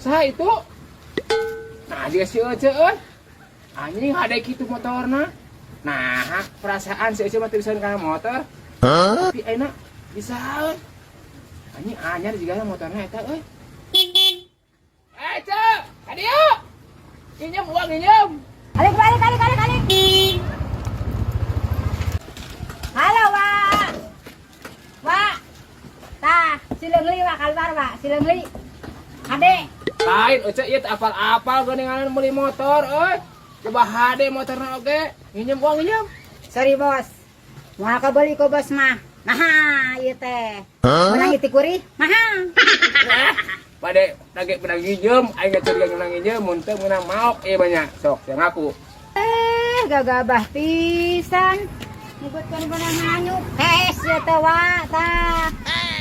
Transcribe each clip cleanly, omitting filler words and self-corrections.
Saha itu? Nah dia si Ece anjing ada gitu motorna. Nah perasaan si Ece mah tulisan kana motor. Tapi enak bisa anjing anyar juga motornya eta euy. Ece, adieu. Pinjam uang pinjam. Alik. Halo, Wak. Wak. Tah, si Leungli Wak keluar, Wak. Si Leungli. Ade. Lain Ece ieu teh apal-apal geuningan meuli motor euy. Coba hade motorna oge. Pinjam uang pinjam. Sorry, Bos. Moal kabeli ku Bos mah. Maha ieu teh. Menang itu kuri? Maha. Pada lagi pedang nginjem, aing ngecuriga menang nginjem, mun teu meunang maok ieu banyak. Sok, yang aku. Gagabah pisan. Ngikutkeun benang nganyuk. Kes ieu teh, Wak. Tah.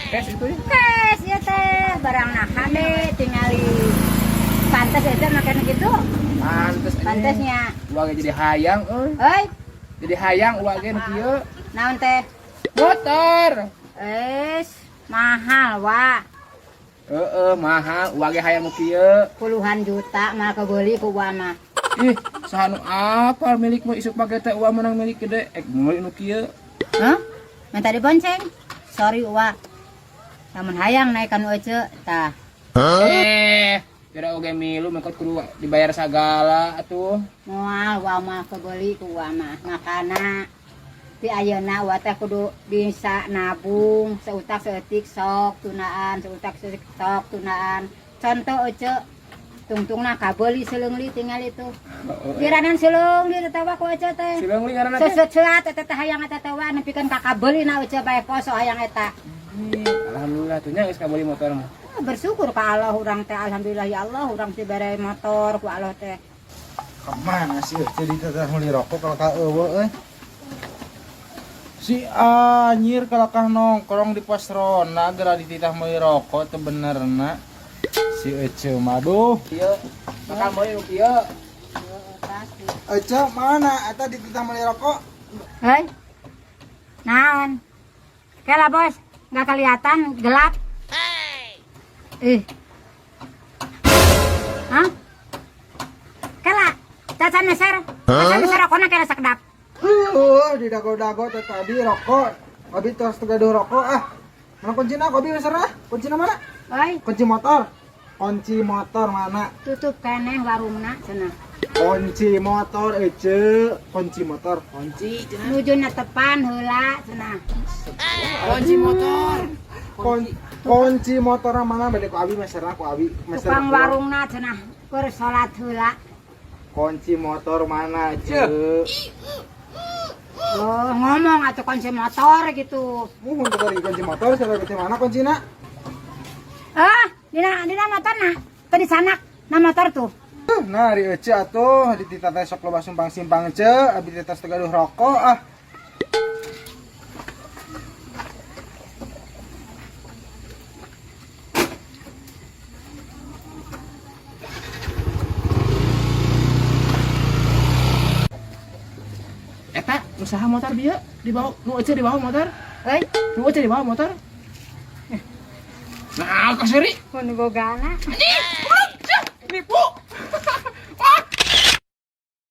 Kes itu ya. Kes ieu teh. Barang nah hade tingali. Pantes aja makan gitu. Pantesnya. Uangnya jadi hayang euy. Hei, Jadi hayang uangnya nu kieu. naon teh? Motor. Mahal, Wak. Mahal, uangnya hayang nu kieu. Puluhan juta mah kebeli ku gua mah. Ih, sahanu apal milikmu isuk pake teh uang menang milik gede. Meuli nu kieu. Hah? Minta dibonceng? Sorry, Wak. Lamun hayang naik kanu Ece, tah. Kira oge milu mengkot kudu dibayar sagala atuh. Moal wa mah kebeli ku gua mah. Makana ti ayeuna wa teh kudu bisa nabung, seutak seutik sok tunaan, seutak seutik sok tunaan. Contoh Ece, tungtungna kabeli seleungli tinggal itu. Kiranan seleungli tetawa ku Ece teh. Sileungli ngaranna teh. Seseut eta teh hayang eta teh wa nepikeun ka kabelina Ece bae poso hayang eta. Alhamdulillah tuh nya geus kabeli motor mah. Bersyukur ka Allah urang teh alhamdulillah ya Allah urang teh bare motor ku Allah teh. Kemana sih jadi teteh meuli rokok kalau ka eueuh euy. Si anjir kalakah nongkrong di pos Rona geura dititah meuli rokok teu benerna. Si Ece mah aduh. Kieu bakal meuli nu kieu. Ece mana eta dititah meuli rokok? Hei. Naon? Kela bos, enggak kelihatan gelap. Hah? Kela, cacan meser. Cacan meser rokokna kela sakedap. Di dago-dago teh tadi rokok. Abi terus tegaduh rokok ah. Mana kuncina? Abi meserah. Kuncina mana? Oi, Kunci motor. Kunci motor mana? tutup keneh warungna cenah. Kunci motor Ece. Kunci motor. Kunci cenah. Nujuna tepan heula cenah. Kunci motor. Kunci motor mana bade ku abi meserah ku abi. Tukang warungna cenah keur salat heula. Kunci motor mana Ce? Oh, ngomong atuh kunci motor gitu. Untuk dari kunci motor saya kunci mana kuncina? Dina motorna. Teu di sanak na motor tuh. Nah, di Ece atuh di tita teh sok loba simpang-simpang Ce, abi teh tos tegaduh rokok ah. Eta usaha motor dia dibawa nu Ece dibawa motor. Euy, Nu Ece dibawa motor. Nah, kaseri. mun bogana.